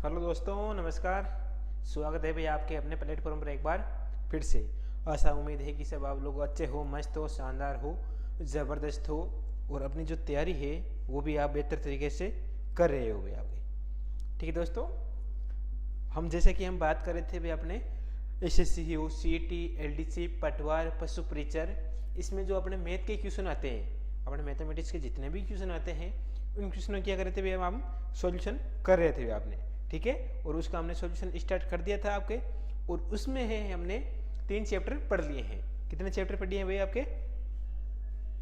Hello दोस्तों, नमस्कार। स्वागत है भैया आपके अपने प्लेटफॉर्म पर एक बार फिर से। आशा उम्मीद है कि सब आप लोग अच्छे हो, मस्त हो, शानदार हो, ज़बरदस्त हो और अपनी जो तैयारी है वो भी आप बेहतर तरीके से कर रहे हो भैया आपके। ठीक है दोस्तों, हम जैसे कि हम बात कर रहे थे भैया अपने एसएससी हो, सीईटी, एलडीसी, पटवार, पशु परिचर, इसमें जो अपने मैथ के क्वेश्चन आते हैं, अपने मैथमेटिक्स के जितने भी क्वेश्चन आते हैं उन क्वेश्चनों क्या कर रहे थे भैया, हम सॉल्यूशन कर रहे थे भैया आपने। ठीक है, और उसका हमने सॉल्यूशन स्टार्ट कर दिया था आपके, और उसमें है हमने 3 चैप्टर पढ़ लिए हैं। कितने चैप्टर पढ़ लिए हैं भैया आपके?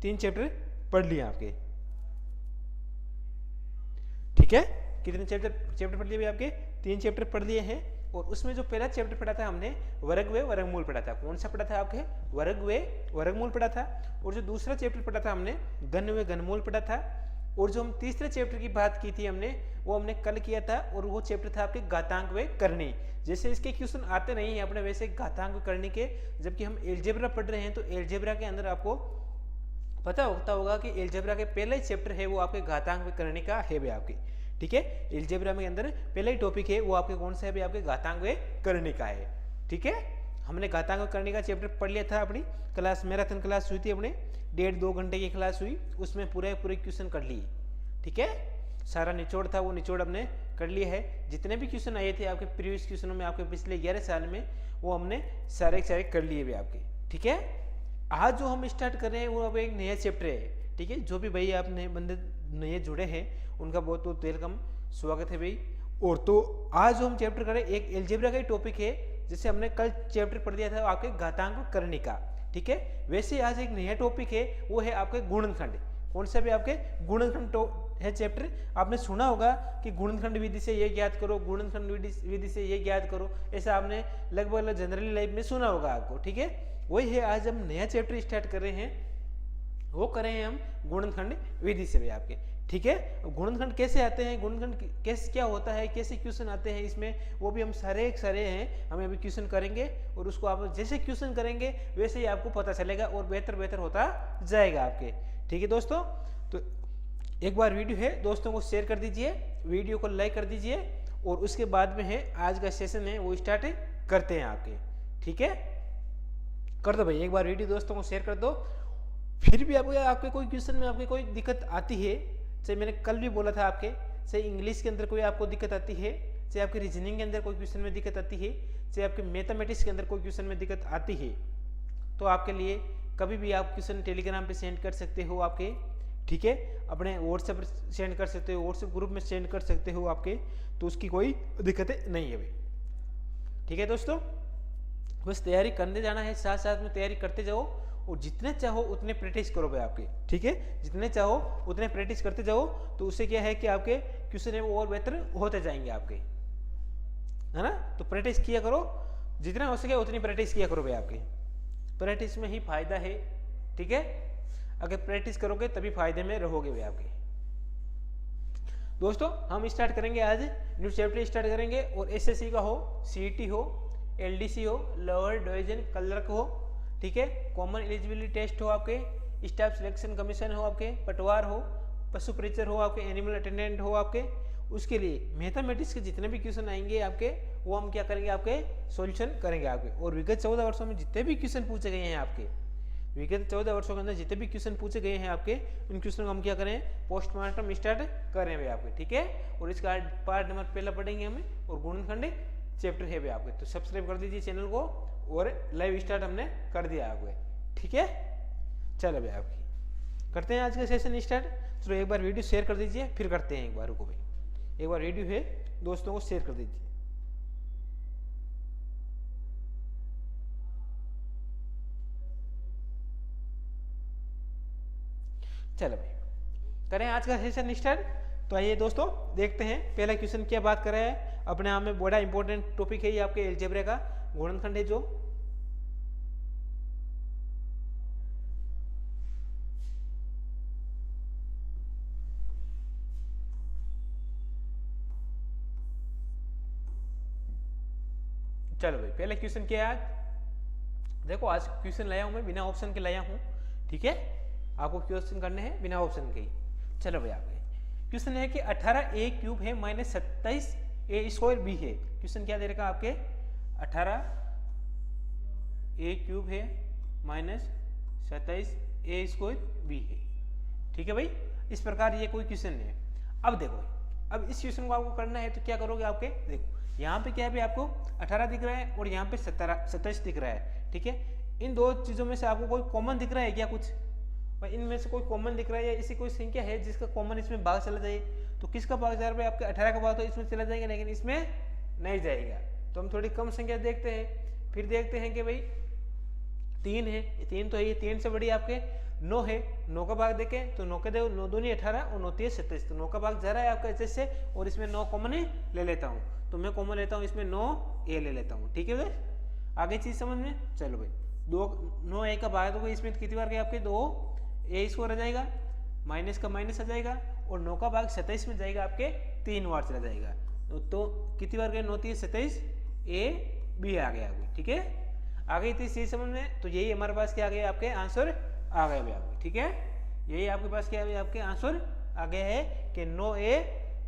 3 चैप्टर पढ़ लिए आपके। ठीक है, कितने चैप्टर पढ़ लिए भैया आपके? 3 चैप्टर पढ़ लिए हैं। और उसमें जो पहला चैप्टर पढ़ा था हमने वर्ग व वर्गमूल पढ़ा था। कौन सा पढ़ा था आपके? वर्ग व वर्गमूल पढ़ा था। और जो दूसरा चैप्टर पढ़ा था हमने घन व घनमूल पढ़ा था। और जो हम तीसरे चैप्टर की बात की थी हमने, वो हमने कल किया था, और वो चैप्टर था आपके घातांक व करनी। जैसे इसके क्वेश्चन आते नहीं है अपने वैसे घातांक व करनी के, जबकि हम एलजेब्रा पढ़ रहे हैं तो एलजेब्रा के अंदर आपको पता होता होगा कि एलजेब्रा के पहला ही चैप्टर है वो आपके घातांक व करनी का है भैया आपके। ठीक है, एलजेब्रा में अंदर पहला ही टॉपिक है वो आपके कौन सा है भैया? आपके घातांक व करनी का है। ठीक है, हमने घातांक व करनी का चैप्टर पढ़ लिया था। अपनी क्लास मैराथन क्लास हुई थी अपने, 1.5-2 घंटे की क्लास हुई, उसमें पूरे क्वेश्चन कर लिए। ठीक है, सारा निचोड़ था वो निचोड़ हमने कर लिया है। जितने भी क्वेश्चन आए थे आपके प्रीवियस क्वेश्चनों में आपके पिछले 11 साल में, वो हमने सारे कर लिए हुए आपके। ठीक है, आज जो हम स्टार्ट कर रहे हैं वो अब एक नया चैप्टर है। ठीक है, जो भी भाई आप नए बंदे नए जुड़े हैं उनका बहुत बहुत वेलकम, स्वागत है भाई। और तो आज जो हम चैप्टर करें एक एलजेब्रा का ही टॉपिक है, जैसे हमने कल चैप्टर पढ़ दिया था आपके घातांक करने का। ठीक है, वैसे आज एक नया टॉपिक है वो है आपके गुणनखंड। कौन सा भी आपके? गुणनखंड है चैप्टर। आपने सुना होगा कि गुणनखंड विधि से ये ज्ञात करो, गुणनखंड विधि से ये ज्ञात करो, ऐसा आपने लगभग जनरली लाइफ में सुना होगा आपको। ठीक है, वही है आज हम नया चैप्टर स्टार्ट कर रहे हैं, वो कर रहे हैं हम गुणनखंड विधि से भी आपके। ठीक है, गुणनखंड कैसे आते हैं, गुणनखंड कैसे क्या होता है, कैसे क्वेश्चन आते हैं इसमें, वो भी हम सारे हैं, हमें अभी क्वेश्चन करेंगे। और उसको आप जैसे क्वेश्चन करेंगे वैसे ही आपको पता चलेगा और बेहतर होता जाएगा आपके। ठीक है दोस्तों, तो एक बार वीडियो है दोस्तों को शेयर कर दीजिए, वीडियो को लाइक कर दीजिए, और उसके बाद में है आज का सेशन है वो स्टार्ट करते हैं आपके। ठीक है, कर दो भाई, एक बार वीडियो दोस्तों को शेयर कर दो। फिर भी आपके कोई क्वेश्चन में आपके कोई दिक्कत आती है, चाहे मैंने कल भी बोला था आपके, चाहे इंग्लिश के अंदर कोई आपको दिक्कत आती है, चाहे आपके रीजनिंग के अंदर कोई क्वेश्चन में दिक्कत आती है, चाहे आपके मैथमेटिक्स के अंदर कोई क्वेश्चन में दिक्कत आती है, तो आपके लिए कभी भी आप क्वेश्चन टेलीग्राम पे सेंड कर सकते हो आपके। ठीक है, अपने व्हाट्सएप पर सेंड कर सकते हो, व्हाट्सएप ग्रुप में सेंड कर सकते हो आपके, तो उसकी कोई दिक्कत नहीं है भाई। ठीक है दोस्तों, बस तैयारी करने जाना है, साथ साथ में तैयारी करते जाओ, और जितने चाहो उतने प्रैक्टिस करो भाई आपके। ठीक है, जितने चाहो उतने प्रैक्टिस करते जाओ, तो उससे क्या है कि आपके क्वेश्चन है वो और बेहतर होते जाएंगे आपके, है ना। तो प्रैक्टिस किया करो, जितना हो सके उतनी प्रैक्टिस किया करो भाई आपके। प्रैक्टिस में ही फायदा है। ठीक है, अगर प्रैक्टिस करोगे तभी फायदे में रहोगे भाई आपके। दोस्तों हम स्टार्ट करेंगे आज न्यू चैप्टर स्टार्ट करेंगे, और एसएससी का हो, सीईटी हो, एलडीसी हो, लोअर डिवीजन क्लर्क हो, ठीक है, कॉमन एलिजिबिलिटी टेस्ट हो आपके, स्टाफ सिलेक्शन कमीशन हो आपके, पटवार हो, पशु परिचर हो आपके, एनिमल अटेंडेंट हो आपके, उसके लिए मैथमेटिक्स के जितने भी क्वेश्चन आएंगे आपके वो हम क्या करेंगे आपके सॉल्यूशन करेंगे आपके। और विगत 14 वर्षों में जितने भी क्वेश्चन पूछे गए हैं आपके, विगत 14 वर्षों के अंदर जितने भी क्वेश्चन पूछे गए हैं आपके, उन क्वेश्चन को हम क्या करें पोस्टमार्टम स्टार्ट करें भाई आपके। ठीक है, और इसका पार्ट नंबर पहला पढ़ेंगे हमें, और गुणनखंड चैप्टर है भाई आपके। तो सब्सक्राइब कर दीजिए चैनल को, और लाइव स्टार्ट हमने कर दिया आपको। ठीक है, चलो भाई आपकी करते हैं आज का सेशन स्टार्ट। चलो एक बार वीडियो शेयर कर दीजिए, फिर करते हैं एक बार रुको भाई, एक बार वीडियो है दोस्तों को शेयर कर दीजिए। चलो भाई करें आज का सेशन स्टार्ट। तो आइए दोस्तों देखते हैं पहला क्वेश्चन क्या बात कर रहा है। अपने आप में बड़ा इंपॉर्टेंट टॉपिक है ये आपके एलजेब्रा का गुणनखंड है जो। चलो भाई पहले क्वेश्चन क्या है आज? देखो आज क्वेश्चन लाया हूं मैं, बिना ऑप्शन के लाया हूं। ठीक है, आपको क्वेश्चन करने हैं बिना ऑप्शन के ही। चलो भाई आपके क्वेश्चन है कि 18a³ है -27 ए स्क्वायर बी है। क्वेश्चन क्या दे रखा आपके 18 ए क्यूब है माइनस 27 ए स्क्वायर बी है। ठीक है भाई, इस प्रकार ये कोई क्वेश्चन है। अब देखो, अब इस क्वेश्चन को आपको करना है तो क्या करोगे आपके, देखो यहाँ पे क्या है आपको 18 दिख रहा है और यहाँ पे 27 दिख रहा है। ठीक है, इन दो चीजों में से आपको कोई कॉमन दिख रहा है क्या कुछ, भाई इनमें से कोई कॉमन दिख रहा है या इसी कोई संख्या है जिसका कॉमन इसमें भाग चला जाए, तो किसका भाग जा रहा है आपके 18 का भाग तो इसमें चला जाएगा लेकिन इसमें नहीं जाएगा। तो हम थोड़ी कम संख्या देखते हैं, फिर देखते हैं कि भाई 3 है, 3 तो है, ये 3 से बड़ी आपके 9 है, 9 का भाग देखें तो 9 के 9 दूनी 18 और 9 3 27, तो 9 का भाग जा रहा है आपका एच से और इसमें 9 कॉमन ले लेता हूँ, तो मैं कॉमन लेता हूँ इसमें 9 ए ले लेता हूँ। ठीक है भाई, आगे चीज समझ में, चलो भाई 9 ए का भाग तो इसमें कितनी बार गए आपके 2 ए स्क्वायर आ जाएगा, माइनस का माइनस आ जाएगा और 9 का भाग 27 में जाएगा आपके 3 बार चला जाएगा, तो कितनी बार गए 9 3 27 ए बी आ गया अभी। ठीक है, आ गई थी चीज समझ में, तो यही हमारे पास क्या आ गया आपके आंसर आ गए आपके। ठीक है, यही आपके पास क्या है आपके आंसर आ गया है कि 9a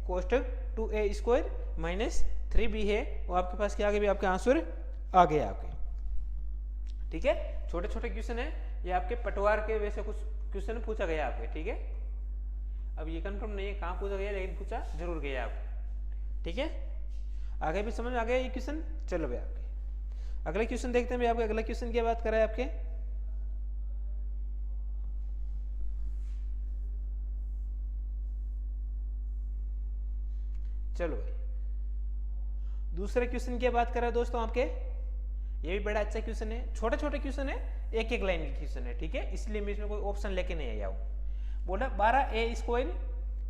कोष्टक 2a square minus 3b है, वो आपके पास क्या आ गया आपके आंसर आ गया आपके। ठीक है, छोटे छोटे क्वेश्चन है ये आपके पटवार के वैसे कुछ क्वेश्चन पूछा गया आपके। ठीक है, अब ये कंफर्म नहीं है कहाँ पूछा गया लेकिन पूछा जरूर गया आपको। ठीक है, आगे भी समझ में आ गया ये क्वेश्चन। चलो भाई आपके अगला क्वेश्चन देखते हैं भाई, आपके अगला क्वेश्चन क्या बात कर रहा है आपके, चलो भाई दूसरे क्वेश्चन की बात कर रहा है दोस्तों आपके, ये भी बड़ा अच्छा क्वेश्चन है, छोटे छोटे क्वेश्चन है, एक एक लाइन की क्वेश्चन है। ठीक है, इसलिए मैं इसमें कोई ऑप्शन लेके नहीं आया हूं। बोला 12a square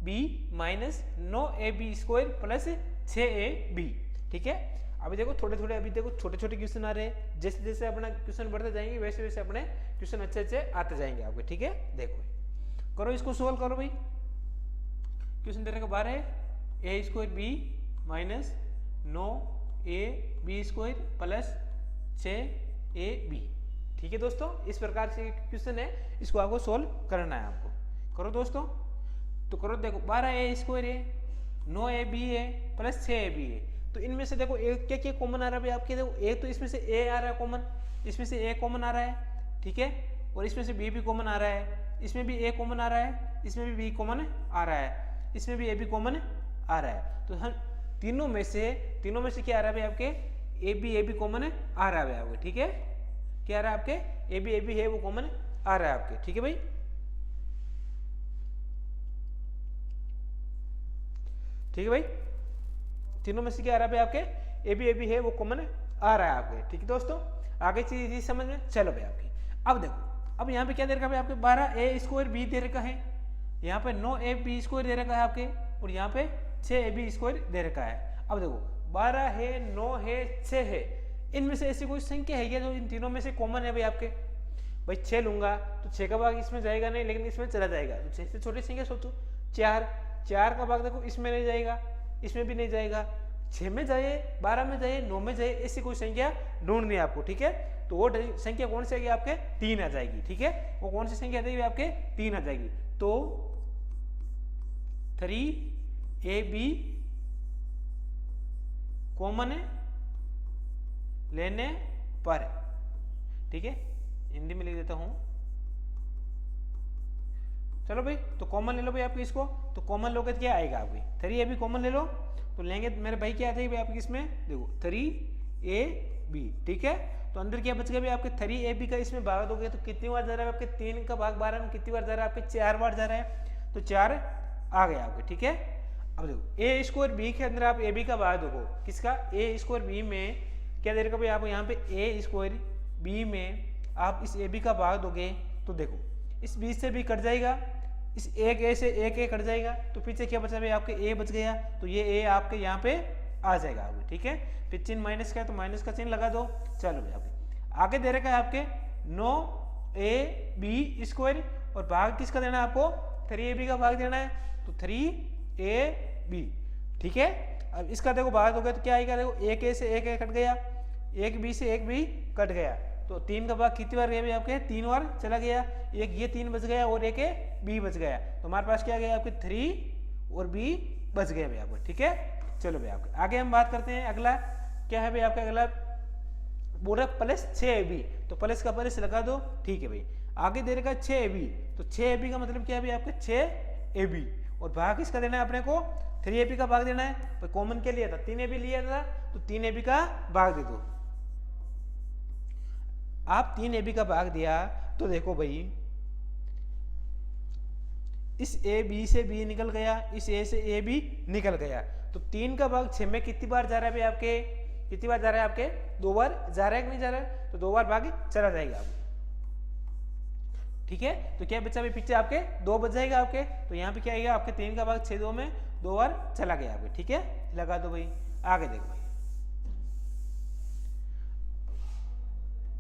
B minus 9a B square plus 6a B. ठीक है, अभी देखो थोड़े थोड़े अभी देखो छोटे छोटे क्वेश्चन आ रहे हैं, जैसे जैसे अपना क्वेश्चन बढ़ते जाएंगे वैसे वैसे अपने क्वेश्चन अच्छे अच्छे आते जाएंगे आपके। ठीक है, देखो करो इसको सोल्व करो भाई। क्वेश्चन दे रखा 12 A square B minus 9a B square plus 6a B. ठीक है दोस्तों, इस प्रकार से क्वेश्चन है, इसको आपको सोल्व करना है आपको। करो दोस्तों, तो करो देखो 12a स्क्वायर है, 9a बी है प्लस 6a बी है, तो इनमें से देखो एक क्या क्या कॉमन आ रहा है भाई आपके, देखो एक तो इसमें से a आ रहा है कॉमन, इसमें से a कॉमन आ रहा है। ठीक है, और इसमें से b भी कॉमन आ रहा है, इसमें भी a कॉमन आ रहा है, इसमें भी b कॉमन आ रहा है, इसमें भी a भी कॉमन आ रहा है। तो हम तीनों में से क्या आ रहा है भाई आपके ए बी कॉमन आ रहा है आपके। ठीक है, क्या आ रहा है आपके ए बी है वो कॉमन आ रहा है आपके। ठीक है भाई, ठीक है भाई, तीनों में से क्या आ रहा है भाई आपके ए बी है वो कॉमन आ रहा है आपके। ठीक है दोस्तों, आगे चीज समझ में, चलो भाई आपकी अब देखो, अब यहाँ पे क्या दे रखा है आपके 12a स्क्वायर बी दे रखा है, यहाँ पे 9a बी स्क्वायर दे रखा है आपके, और यहाँ पे 6a बी स्क्वायर दे रखा है। अब देखो 12 है, 9 है, 6 है, इनमें से ऐसी कोई संख्या है क्या जो इन तीनों में से कॉमन है भाई आपके, भाई 6 लूंगा तो 6 का भाग इसमें जाएगा नहीं लेकिन इसमें चला जाएगा, तो 6 से छोटी संख्या सोचो 4 का भाग देखो इसमें नहीं जाएगा, इसमें भी नहीं जाएगा, 6 में जाए, 12 में जाए, 9 में जाए, ऐसी कोई संख्या ढूंढनी है आपको। ठीक है, तो वो संख्या कौन सी आएगी आपके 3 आ जाएगी। ठीक है, वो कौन सी संख्या आ जाएगी आपके 3 आ जाएगी, तो 3ab कॉमन लेने पर, ठीक है, हिंदी में लिख देता हूं, चलो भाई, तो कॉमन ले लो भाई आपके इसको, तो कॉमन लोगे तो क्या आएगा आपकी 3ab कॉमन ले लो, तो लेंगे मेरे भाई क्या आ जाएगी भाई आपकी इसमें, देखो 3ab। ठीक है, तो अंदर क्या बच गया भाई आपके 3ab का इसमें भाग दोगे तो कितनी बार जा रहा है आपके 3 का भाग 12 में कितनी बार जा रहा है आपके 4 बार जा रहा है, तो 4 आ गया आपके। ठीक है, अब देखो ए स्क्वायर बी के अंदर आप ए बी का भाग दोगे, किसका ए स्क्वायर बी में क्या दे रखा भाई आप यहाँ पे ए स्क्वायर बी में आप इस ए बी का भाग दोगे, तो देखो इस बी से भी कट जाएगा, इस एक ए से एक ए कट जाएगा, तो पीछे क्या बचा भाई आपके ए बच गया, तो ये ए आपके यहाँ पे आ जाएगा आपके। ठीक है, फिर चिन्ह माइनस का है तो माइनस का चिन्ह लगा दो। चलो भाई आपके आगे दे रखा है आपके 9ab स्क्वायर, और भाग किसका देना है आपको 3ab का भाग देना है, तो 3ab। ठीक है, अब इसका देखो भाग हो गया तो क्या आएगा, देखो एक ए से एक ए कट गया, एक बी से एक बी कट गया, तो 3 का भाग कितनी बार गया भाई आपके 3 बार चला गया, एक ये 3 बच गया और एक बी बच गया, तो हमारे पास क्या गया आपके 3 और बी बच गया भाई आपको। ठीक है, चलो भाई आपके आगे हम बात करते हैं। अगला क्या है भाई आपका, अगला बोल रहा प्लस 6ab, तो प्लस का प्लस लगा दो, ठीक है भाई। आगे दे रखा 6ab, तो 6ab का मतलब क्या है भाई आपका 6ab, और भाग किसका देना है अपने को 3ab का भाग देना है। तो कॉमन क्या लिया था 3ab लिया था, तो 3ab का भाग दे दो। आप 3ab का भाग दिया तो देखो भाई इस a b से b निकल गया, इस a से a b निकल गया, तो 3 का भाग 6 में कितनी बार जा रहा है भाई आपके, कितनी बार जा रहा है आपके 2 बार जा रहा है कि नहीं जा रहा है, तो 2 बार भाग चला जाएगा आपको, ठीक है। तो क्या बच्चा भाई पीछे आपके 2 बच जाएगा आपके, तो यहाँ पे क्या आएगा आपके 3 का भाग 6 2 में 2 बार चला गया आपके, ठीक है। लगा दो भाई, आगे देखो भाई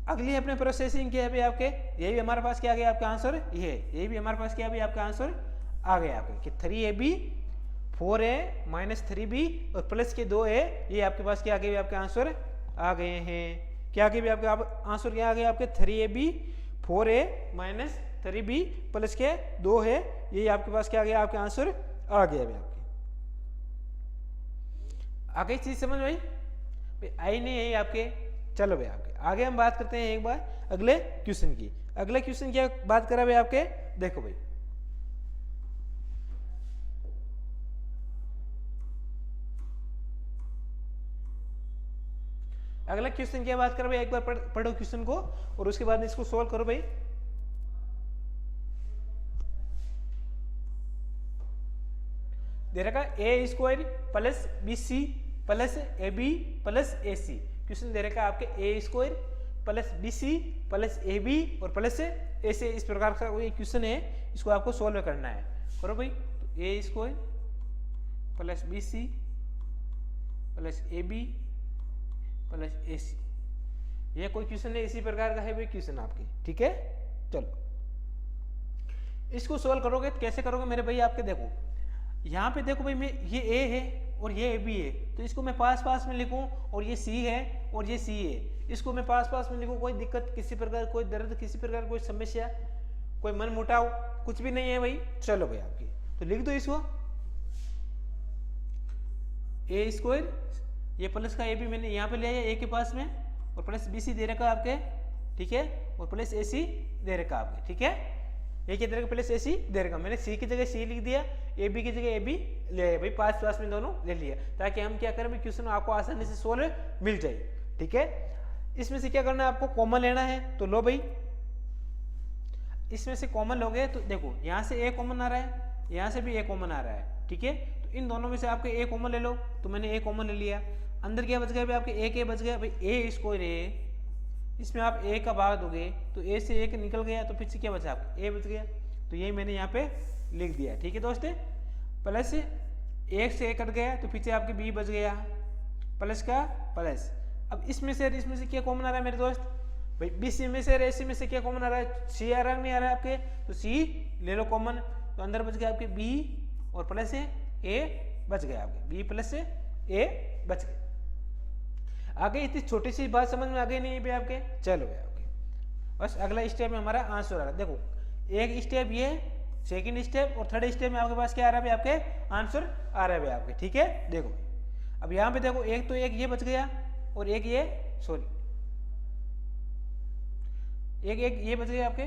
अगली अपने प्रोसेसिंग क्या है भाई आपके, यही भी हमारे पास क्या आ गया आपका आंसर, ये यही भी हमारे पास क्या है आपका आंसर आ गया आपके कि 3ab 4a माइनस 3b और प्लस के 2a, ये आपके पास क्या आ गए आपके आंसर आ गए हैं। क्या आ गए आपके आंसर क्या आ गया आपके 3ab 4a minus 3b plus के 2 है, ये आपके पास क्या आ गया आपके आंसर आ गया भाई आपके। आगे चीज समझ भाई आई नहीं है आपके। चलो भाई आपके आगे हम बात करते हैं एक बार अगले क्वेश्चन की। अगले क्वेश्चन क्या बात करा भाई आपके, देखो भाई अगला क्वेश्चन क्या बात करो भाई, एक बार पढ़ो क्वेश्चन को और उसके बाद इसको सोल्व करो भाई। दे रखा A square plus B C plus A B plus A C. Question दे रखा आपके A square plus B C plus A B और प्लस ए सी, इस प्रकार का कोई क्वेश्चन है, इसको आपको सोल्व करना है। करो भाई, तो A square plus B C plus A B plus A C, ये कोई क्वेश्चन है इसी प्रकार का है भाई क्वेश्चन आपके, ठीक है। चलो इसको सोल्व करोगे तो कैसे करोगे मेरे भाई आपके, देखो यहाँ पे देखो भाई मैं ये ए है और ये ए बी है, तो इसको मैं पास पास में लिखूं, और ये सी है और ये सी है, इसको मैं पास पास में लिखूं, कोई दिक्कत किसी प्रकार कोई दर्द किसी प्रकार कोई समस्या कोई मन मुटाव कुछ भी नहीं है भाई। चलो भाई आपकी तो लिख दो इसको, ए स्क्वायर ये प्लस का ए बी मैंने यहाँ पे ले आया ए के पास में, और प्लस बी सी दे रखा आपके, ठीक है, और प्लस ए सी दे रखा आपके, ठीक है। ये क्या दे रखा प्लस ए सी दे रखा, मैंने सी की जगह सी लिख दिया, ए बी की जगह ए बी ले आया भाई, पास पास में दोनों ले लिया, ताकि हम क्या करें भाई क्वेश्चन आपको आसानी से सोल्व मिल जाए, ठीक है। इसमें से क्या करना है आपको कॉमन लेना है, तो लो भाई इसमें से कॉमन लोगे तो देखो यहाँ से ए कॉमन आ रहा है, यहाँ से भी ए कॉमन आ रहा है, ठीक है। तो इन दोनों में से आपके ए कॉमन ले लो, तो मैंने ए कॉमन ले लिया, अंदर क्या बच गया भाई आपके एक ए बच गया भाई, ए स्क्वायर ए, इसमें आप ए का भाग दोगे तो ए से एक निकल गया, तो पीछे क्या बचा आपका ए बच गया, तो यही मैंने यहाँ पे लिख दिया, ठीक है दोस्तों। प्लस एक से एक कट गया तो पीछे आपके बी बच गया, प्लस का प्लस। अब इसमें से क्या कॉमन आ रहा है मेरे दोस्त भाई, बी सी में से ए सी में से क्या कॉमन आ रहा है, सी आ रहा है नहीं आ रहा है आपके, तो सी ले लो कॉमन, तो अंदर बच गया आपके बी और प्लस ए बच गया आपके, बी प्लस ए बच गया। आगे इतनी छोटी सी बात समझ में आ गई नहीं भाई आपके। चलो भाई आपके बस अगला स्टेप में हमारा आंसर आ रहा है, देखो एक स्टेप ये, सेकंड स्टेप और थर्ड स्टेप में आपके पास क्या आ रहा है भाई आपके आंसर आ रहा है भाई आपके, ठीक है। देखो अब यहाँ पे देखो एक तो एक ये बच गया और एक ये सॉरी एक ये बच गया आपके,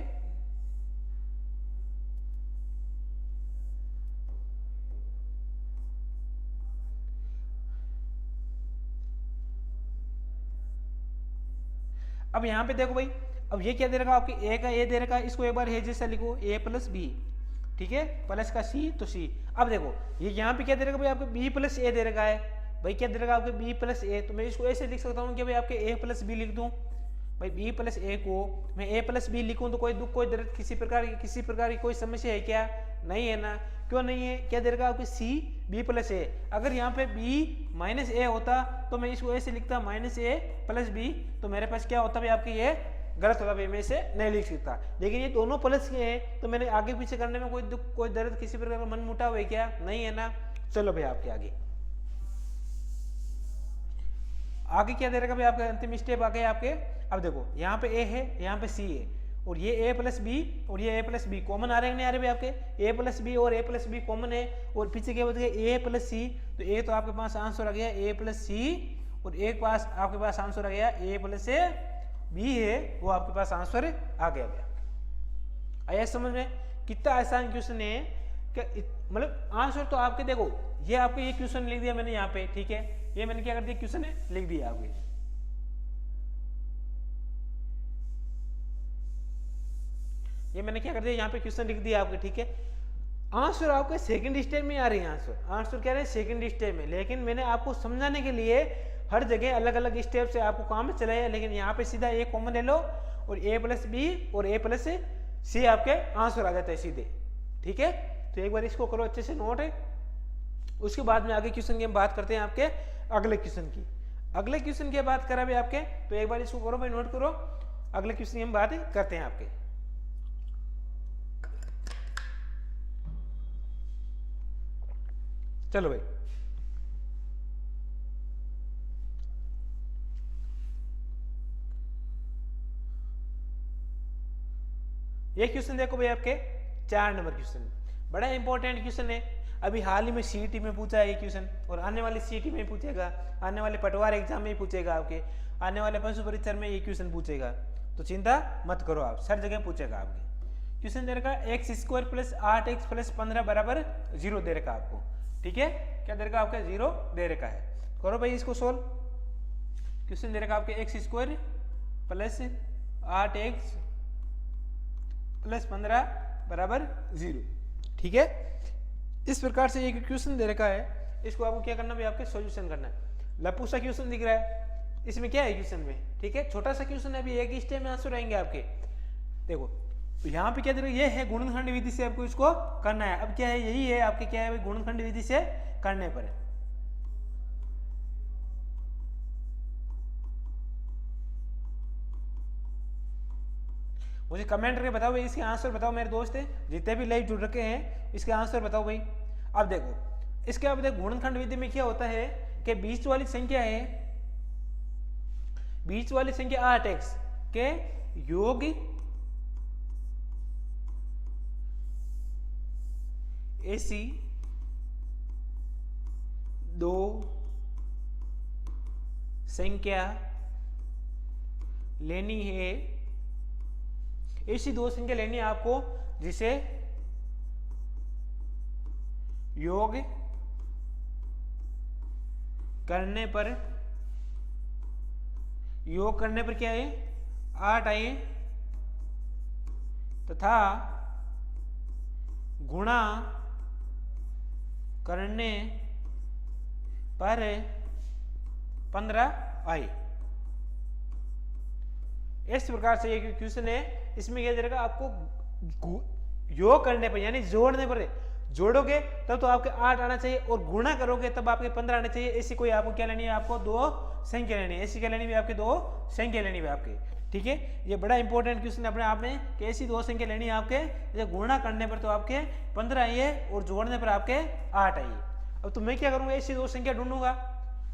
अब यहाँ पे देखो भाई, अब ये क्या दे रखा आपके ए का ए दे रखा, इसको एक बार है जैसा लिखो ए प्लस बी, ठीक है, प्लस का सी तो सी। अब देखो ये यहाँ पे क्या दे रखा भाई आपके बी प्लस ए दे रखा है भाई, क्या दे रखा आपके बी प्लस ए, तो मैं इसको ऐसे लिख सकता हूँ कि भाई आपके ए प्लस बी लिख दूँ भाई, बी प्लस ए को मैं ए प्लस बी लिखूँ तो कोई दुख कोई दर्द किसी प्रकार की कोई समस्या है क्या, नहीं है ना, क्यों नहीं है। क्या दे रखा आपके सी बी प्लस ए, अगर यहाँ पे बी माइनस ए होता तो मैं इसको ऐसे लिखता माइनस ए प्लस बी, तो मेरे पास क्या होता भाई आपके ये गलत होता भाई, मैं इसे नहीं लिख सकता। लेकिन ये दोनों प्लस के हैं तो मैंने आगे पीछे करने में कोई दुख कोई दर्द किसी प्रकार का मन मुटाव है क्या, नहीं है ना। चलो भाई आपके आगे क्या दे रखा भाई आपका अंतिम स्टेप आ गया आपके। अब देखो यहाँ पे ए है यहाँ पे सी है, और ये a प्लस बी और ये a प्लस बी कॉमन आ रहे हैं नहीं आ रहे भाई आपके, a प्लस बी और a प्लस बी कॉमन है, और पीछे क्या बच गया a प्लस सी, तो a तो आपके पास आंसर आ गया a प्लस सी, और एक पास आपके पास आंसर आ गया a प्लस बी है, वो आपके पास आंसर आ गया भैया। आया समझ में? कितना आसान क्वेश्चन है कि मतलब आंसर तो आपके देखो, ये आपको ये क्वेश्चन लिख दिया मैंने यहाँ पे, ठीक है, ये मैंने क्या कर दिया क्वेश्चन है लिख दिया आपके, ये मैंने क्या कर दिया यहाँ पे क्वेश्चन लिख दिया आपके, ठीक है। आंसर आपके सेकंड स्टेप में आ रही है, आंसर क्या रहे सेकंड स्टेप में, लेकिन मैंने आपको समझाने के लिए हर जगह अलग अलग स्टेप से आपको काम चलाया, लेकिन यहाँ पे सीधा ए कॉमन ले लो और ए प्लस बी और ए प्लस सी आपके आंसर आ जाता है सीधे, ठीक है। तो एक बार इसको करो अच्छे से नोट है, उसके बाद में आगे क्वेश्चन की हम बात करते हैं आपके अगले क्वेश्चन की। अगले क्वेश्चन की बात करा भाई आपके, तो एक बार इसको करो भाई नोट करो, अगले क्वेश्चन की हम बात करते हैं आपके। चलो भाई ये क्वेश्चन देखो भाई आपके 4 नंबर क्वेश्चन, बड़ा इंपॉर्टेंट क्वेश्चन है, अभी हाल ही में सीईटी में पूछा है ये क्वेश्चन, और आने वाले सीईटी में पूछेगा, आने वाले पटवार एग्जाम में पूछेगा, आपके आने वाले पशु परीक्षा में ये क्वेश्चन पूछेगा, तो चिंता मत करो आप, हर जगह पूछेगा आपके। क्वेश्चन दे रखा x square plus 8x plus 15 बराबर 0 दे रखा आपको, ठीक है, क्या दे रखा आपका 0 दे रखा है। करो भाई इसको सोल्व। क्वेश्चन दे रखा आपके x square plus 8x plus 15 बराबर 0, ठीक है। इस प्रकार से एक क्वेश्चन दे रखा है, इसको आपको क्या करना है आपके सॉल्यूशन करना है। लपू सा क्वेश्चन दिख रहा है, इसमें क्या है क्वेश्चन में, ठीक है, छोटा सा क्वेश्चन है, अभी एक ही स्टेप में आंसर आएंगे आपके। देखो तो यहाँ पे क्या दे रहा है, ये है गुणनखंड विधि से आपको इसको करना है। अब क्या है, यही है आपके, क्या है गुणनखंड विधि से करने पर है। मुझे कमेंट करके बताओ भाई, इसके आंसर बताओ मेरे दोस्त है जितने भी लाइव जुड़ रखे हैं, इसके आंसर बताओ भाई। अब देखो इसके अब देखो गुणनखंड विधि में क्या होता है कि बीच वाली संख्या है, बीच वाली संख्या 8x के योग ऐसी दो संख्या लेनी है, ऐसी दो संख्या लेनी है आपको जिसे योग करने पर क्या है 8 आए तथा गुणा करने पर 15 आए। इस प्रकार से ये क्वेश्चन है, इसमें क्या देगा आपको योग करने पर यानी जोड़ने पर, जोड़ोगे तब तो आपके 8 आना चाहिए और गुणा करोगे तब आपके 15 आने चाहिए। ऐसी कोई आपको क्या लेनी है, आपको दो संख्या लेनी है, ऐसी क्या लेनी है आपके दो संख्या लेनी है आपके, ठीक है। ये बड़ा इंपॉर्टेंट क्वेश्चन अपने आप में कि ऐसी दो संख्या लेनी है आपके, जब गुणा करने पर तो आपके 15 आई है और जोड़ने पर आपके 8 आई है। अब तो मैं क्या करूंगा, ऐसी दो संख्या ढूंढूंगा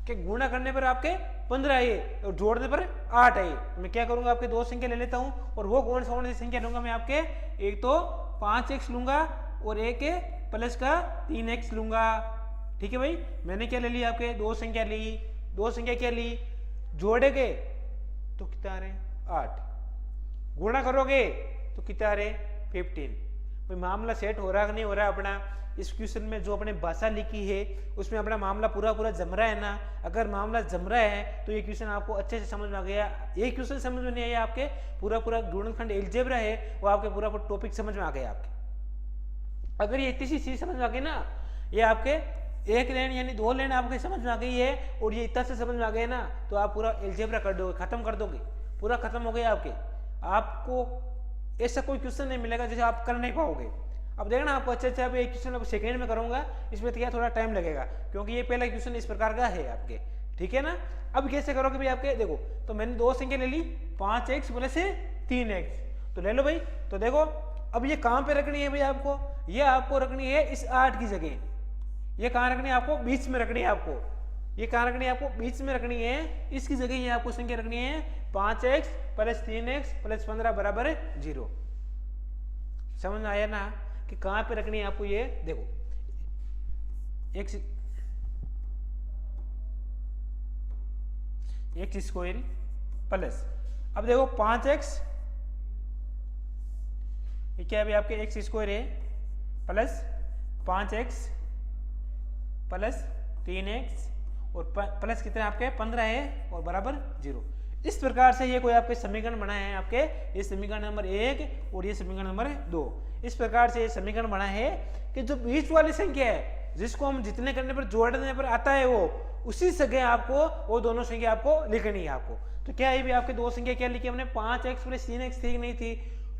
कि गुणा करने पर आपके 15 आई और जोड़ने पर 8 आई। मैं क्या करूंगा, आपके दो संख्या ले लेता हूं, और वो कौन सी संख्या लूंगा मैं आपके, एक तो 5x लूंगा और एक प्लस का 3x लूंगा, ठीक है भाई। मैंने क्या ले लिया, आपके दो संख्या ली, दो संख्या क्या ली, जोड़ेगे तो कितना आ रहे 8, गुणा करोगे तो कितना आ रहे 15। भाई मामला सेट हो रहा कि नहीं हो रहा अपना, इस क्वेश्चन में जो अपने भाषा लिखी है उसमें अपना मामला पूरा जम रहा है ना। अगर मामला जम रहा है तो ये क्वेश्चन आपको अच्छे से समझ में आ गया। ये क्वेश्चन समझ में नहीं आया आपके, पूरा गुणनखंड अलजेब्रा है वो आपके पूरा टॉपिक समझ में आ गया आपके। अगर ये इतनी सी चीज समझ में आ गई ना, ये आपके एक लाइन यानी दो लाइन आपके समझ में आ गई है और ये इतना से समझ में आ गया ना, तो आप पूरा अलजेब्रा कर दोगे, खत्म कर दोगे, पूरा खत्म हो गया आपके। आपको ऐसा कोई क्वेश्चन नहीं मिलेगा जैसे आप कर नहीं पाओगे। अब देखना आपको अच्छे से, अब एक क्वेश्चन सेकंड में करूंगा, इसमें तो क्या थोड़ा टाइम लगेगा क्योंकि ये पहला क्वेश्चन इस प्रकार का है आपके, ठीक है ना। अब कैसे करोगे भाई आपके, देखो तो मैंने दो संख्या ले ली 5x प्लस 3x, तो ले लो भाई। तो देखो अब ये कहां पे रखनी है भाई आपको, ये आपको रखनी है इस 8 की जगह, ये कहां रखनी है आपको, बीच में रखनी है आपको, ये कहां रखनी है आपको, बीच में रखनी है, इसकी जगह ये आपको संख्या रखनी है 5x प्लस 3x प्लस 15 बराबर 0। समझ में आया ना कि कहां पे रखनी है आपको? ये देखो x स्क्वायर प्लस, अब देखो 5x, ये क्या है भाई आपके x स्क्वायर है प्लस 5x प्लस 3x और प्लस कितने आपके 15 है और बराबर 0। इस प्रकार से ये कोई आपके समीकरण बना है आपके, ये समीकरण नंबर 1 और ये समीकरण नंबर 2। इस प्रकार से ये समीकरण बना है कि जो बीच वाली संख्या है जिसको हम जितने करने पर जोड़ने पर आता है वो उसी संख्या आपको, वो दोनों संख्या आपको लिखनी है आपको। तो क्या है भी आपके दो संख्या क्या लिखी हमने? 5x प्लस 3x ठीक नहीं थी,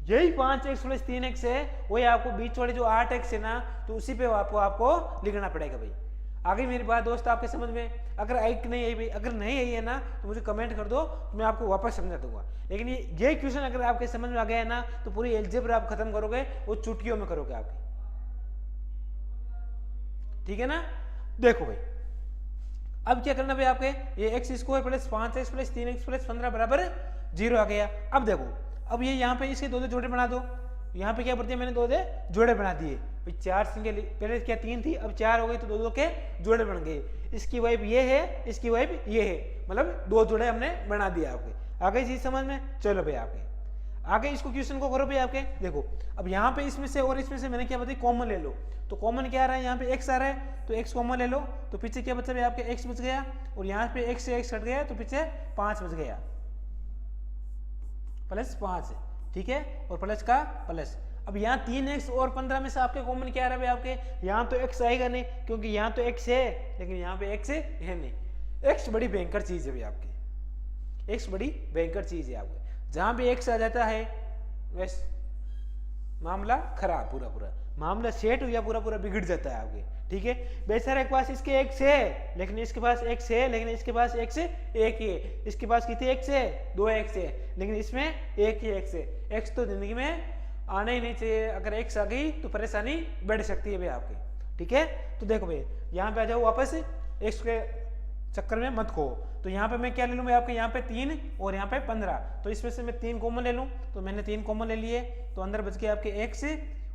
यही 5x प्लस 3x है, वही आपको बीच वाली जो 8x है ना, तो उसी पे आपको लिखना पड़ेगा भाई। आगे मेरी बात दोस्त आपके समझ में? अगर आई नहीं आई भाई, अगर नहीं आई है ना तो मुझे कमेंट कर दो, तो मैं आपको वापस समझा दूंगा। लेकिन ये क्वेश्चन अगर आपके समझ में आ गया है ना तो पूरी एल्जेब्र आप खत्म करोगे, वो चुटकियों में करोगे आपकी, ठीक है ना। देखो भाई अब क्या करना भाई आपके, ये x square plus 5x plus 3x plus 15 बराबर 0 आ गया। अब देखो, अब ये यहाँ पे इसके दो जोड़े बना दो, यहाँ पे क्या बढ़ती है, मैंने दो जोड़े बना दिए भाई। 4 संख्या पहले क्या 3 थी, अब 4 हो गई, तो दो के जोड़े बन गए। इसकी वाइब ये है, इसकी वाइब ये है, मतलब दो जोड़े हमने बना दिया आपके। आगे चीज समझ में? चलो भाई आपके आगे इसको क्वेश्चन को करो भाई आपके। देखो अब यहाँ पे इसमें से और इसमें से मैंने क्या बताया, कॉमन ले लो। तो कॉमन क्या आ रहा है, यहाँ पे x आ रहा है, तो x कॉमन ले लो, तो पीछे क्या बचा भाई आपके x बच गया, और यहाँ पे x से x हट गया तो पीछे 5 बच गया, प्लस 5, ठीक है, और प्लस का प्लस। अब यहाँ 3x और 15 में से आपके कॉमन क्या आ रहा है भाई आपके? यहाँ तो x आएगा नहीं, क्योंकि यहाँ तो x है लेकिन यहाँ पे x है नहीं। x बड़ी भयंकर चीज है भाई आपकी, x बड़ी भयंकर चीज है आपके। जहां भी x आ जाता है बस मामला खराब, पूरा मामला सेट हो या पूरा बिगड़ जाता है आपके, ठीक है। बेचारे के पास इसके x है, लेकिन इसके पास x है, लेकिन इसके पास x एक ही है। इसके पास कितने x है? 2x है, लेकिन इसमें एक ही x है। x तो जिंदगी में आना ही नहीं चाहिए, अगर x आ गई तो परेशानी बढ़ सकती है भाई आपकी, ठीक है। तो देखो भाई यहाँ पे आ जाओ वापस, x के चक्कर में मत खो। तो यहाँ पे मैं क्या ले लूँ भाई आपके, यहाँ पे 3 और यहाँ पे 15, तो इसमें से मैं 3 कॉमन ले लूँ, तो मैंने 3 कॉमन ले लिए, तो अंदर बच गया आपके x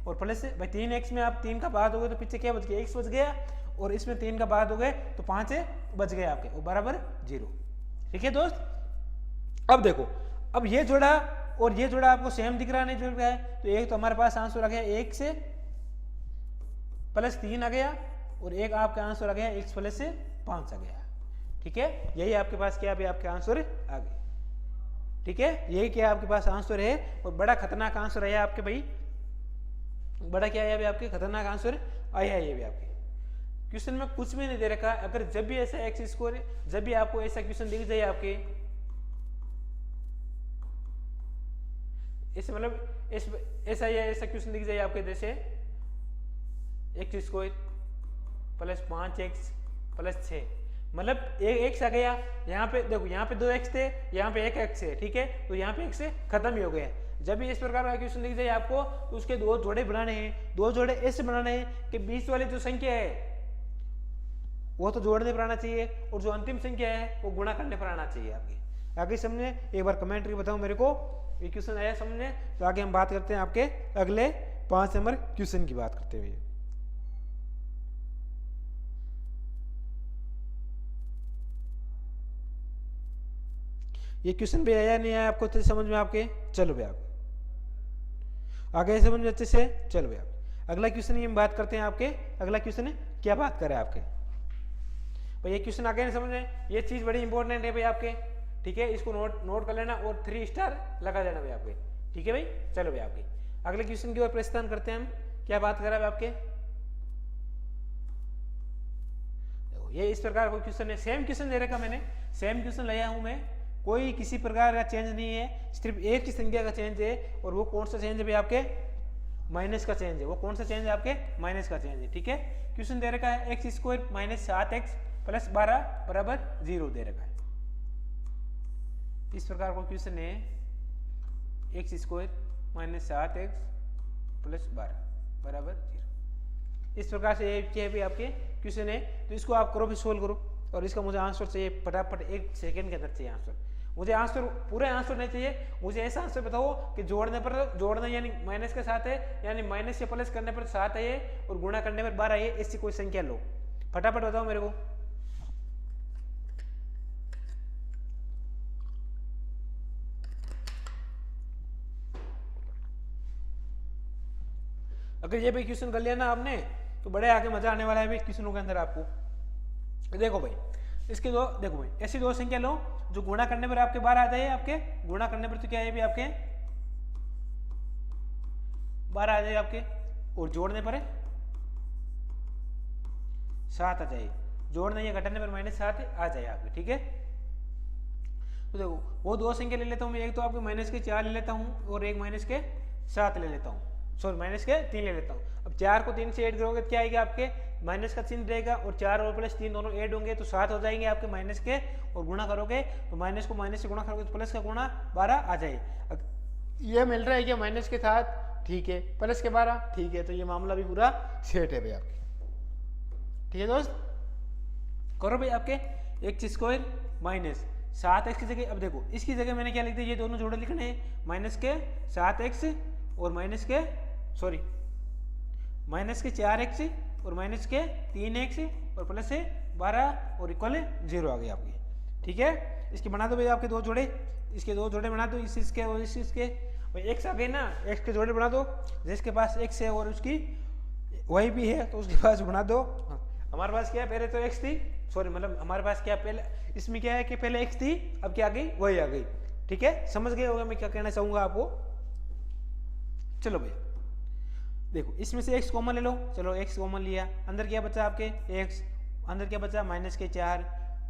और प्लस भाई 3x में आप 3 का बाद हो गए तो पीछे क्या बच गया, x बच गया, और इसमें 3 का बाद हो गए तो 5 बच गए आपके, वो बराबर 0, ठीक है दोस्त। अब देखो, अब ये जोड़ा और ये जोड़ा आपको सेम दिख रहा नहीं जुड़ रहा है, तो एक तो हमारे पास आंसर आ गया 1 से प्लस 3 आ गया, और एक आपका आंसर आ गया x प्लस 5 आ गया, ठीक है। यही आपके पास क्या है आपके आंसर आ गए, ठीक है। यही क्या आपके पास आंसर है, और बड़ा खतरनाक आंसर आया आपके भाई, बड़ा क्या है आपके खतरनाक आंसर आया है ये भी आपके। क्वेश्चन में कुछ भी नहीं दे रखा, अगर जब भी ऐसा एक्स स्क्वायर, जब भी आपको ऐसा क्वेश्चन दिख जाए आपके ऐसे, मतलब ऐसा या ऐसा क्वेश्चन दिख जाए आपके, जैसे x square plus 5x plus 6, मतलब एक x आ गया, यहाँ पे देखो यहाँ पे 2x थे, यहाँ पे 1x है, ठीक है, तो यहाँ पे x खत्म ही हो गया। जब भी इस प्रकार का क्वेश्चन दिख जाए आपको, तो उसके दो जोड़े बनाने हैं, दो जोड़े ऐसे बनाने हैं कि बीच वाली जो संख्या है वो तो जोड़ने पर आना चाहिए, और जो अंतिम संख्या है वो गुणा करने पर आना चाहिए आपके। आगे समझे, एक बार कमेंट करके बताओ मेरे को ये क्वेश्चन आया समझे, तो आगे हम बात करते हैं आपके अगले 5 नंबर क्वेश्चन की बात करते हुए। ये क्वेश्चन भी आया नहीं आया आपको अच्छे समझ में आपके? चलो भाई आप आगे समझ में अच्छे से, चलो भाई आप अगला क्वेश्चन हम बात करते हैं आपके। अगला क्वेश्चन है क्या बात करें आपके भाई, ये क्वेश्चन आगे नहीं समझ में, ये चीज बड़ी इंपॉर्टेंट है भाई आपके, ठीक है। इसको नोट कर लेना और 3 स्टार लगा देना भाई आपके, ठीक है भाई। चलो भाई आपके अगले क्वेश्चन की ओर प्रस्थान करते हैं हम। क्या बात कर रहा है आपके, ये इस प्रकार कोई क्वेश्चन है, सेम क्वेश्चन दे रखा मैंने, सेम क्वेश्चन लाया हूं मैं, कोई किसी प्रकार का चेंज नहीं है, सिर्फ एक ही संख्या का चेंज है, और वो कौन सा चेंज है भाई आपके? माइनस का चेंज है। वो कौन सा चेंज है आपके? माइनस का चेंज है, ठीक है। क्वेश्चन दे रखा है x square minus 7x plus 12 बराबर 0 दे रखा है। इस प्रकार का क्वेश्चन है x square minus 7x plus 12 बराबर 0। इस प्रकार से ये क्या है भाई आपके क्वेश्चन है, तो इसको आप करो भी सोल्व करो, और इसका मुझे आंसर चाहिए फटाफट, 1 सेकंड के अंदर चाहिए आंसर। मुझे आंसर पूरे आंसर नहीं चाहिए, मुझे ऐसा आंसर बताओ कि जोड़ने पर जोड़ना यानी माइनस के साथ है, यानी माइनस से प्लस करने पर 7 है ये और गुणा करने पर 12 है, ऐसी कोई संख्या लो। फटाफट बताओ मेरे को। अगर ये भी क्वेश्चन कर लिया ना आपने तो बड़े आगे मजा आने वाला है भी क्वेश्चनों के अंदर आपको। देखो भाई इसके दो, देखो भाई ऐसी दो संख्या लो जो गुणा करने पर आपके 12 आ जाए, आपके गुणा करने पर तो क्या है भी आपके 12 आ जाए आपके, और जोड़ने पर 7 आ जाए, जोड़ने या घटाने पर -7 आ जाए आपके। ठीक है, तो देखो वो दो संख्या ले लेता हूँ मैं, एक तो आपके माइनस के 4 ले लेता हूँ और एक माइनस के 7 ले लेता हूँ, सॉरी माइनस के 3 ले लेता हूँ। अब 4 को 3 से ऐड करोगे तो क्या आएगा आपके माइनस का चिन्ह रहेगा, और 4 और प्लस 3 दोनों ऐड होंगे तो 7 हो जाएंगे आपके माइनस के, और गुणा करोगे तो माइनस को माइनस से गुणा करोगे तो प्लस का गुणा 12 आ जाए। ये मिल रहा है क्या माइनस के 7, ठीक है, प्लस के 12, ठीक है, तो ये मामला भी पूरा सेट है भाई आपके। ठीक है दोस्त, करो भाई आपके x² माइनस 7x की जगह, अब देखो इसकी जगह मैंने क्या लिख दिया, ये दोनों जोड़े लिखने हैं, माइनस के 7x और माइनस के माइनस के 4x और माइनस के 3x और प्लस से 12 और इक्वल 0 आ गई आपकी। ठीक है, इसके बना दो भाई आपके दो जोड़े, इसके दो जोड़े बना दो, इसके और इसके, भाई x आ गए ना, x के जोड़े बना दो, जिसके पास x है और उसकी वही भी है तो उसके पास बना दो। हमारे पास क्या है, पहले तो x थी, सॉरी मतलब हमारे पास क्या पहले इसमें क्या है कि पहले x थी, अब क्या आ गई, वही आ गई। ठीक है, समझ गए होगा मैं क्या कहना चाहूंगा आपको। चलो भैया देखो इसमें से x कॉमन ले लो, चलो x कॉमन लिया, अंदर क्या बचा आपके x, अंदर क्या बचा माइनस के 4,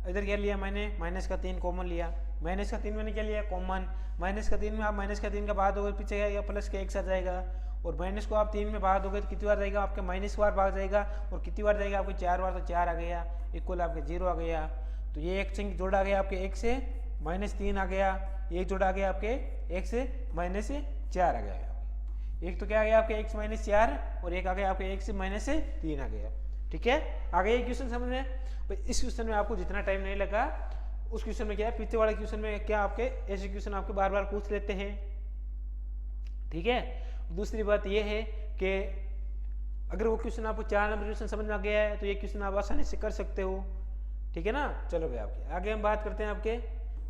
इधर क्या लिया मैंने माइनस का 3 कॉमन लिया, माइनस का 3 मैंने क्या लिया कॉमन, माइनस का 3 में आप माइनस का 3 का बाद होगा पीछे आएगा प्लस के x आ जाएगा, और माइनस को आप 3 में भाग दोगे तो कितनी बार जाएगा आपके माइनस बार भाग जाएगा, और कितनी बार जाएगा आपके 4 बार, तो 4 आ गया, इक्वल आपके 0 आ गया। तो ये एक संख्या जोड़ा गया आपके x से -3 आ गया, एक जोड़ा आ गया आपके x से -4 आ गया, एक तो क्या आ गया आपके x -4 और एक आ गया आपके x से -3 आ गया। ठीक है, आ गया ये क्वेश्चन समझ में। इस क्वेश्चन में आपको जितना टाइम नहीं लगा उस क्वेश्चन में क्या है, पीछे वाले क्वेश्चन में क्या आपके ऐसे क्वेश्चन आपके बार बार पूछ लेते हैं। ठीक है, दूसरी बात यह है कि अगर वो क्वेश्चन आपको 4 नंबर क्वेश्चन समझ में आ गया है तो ये क्वेश्चन आप आसानी से कर सकते हो। ठीक है ना, चलो भाई आपके आगे हम बात करते हैं आपके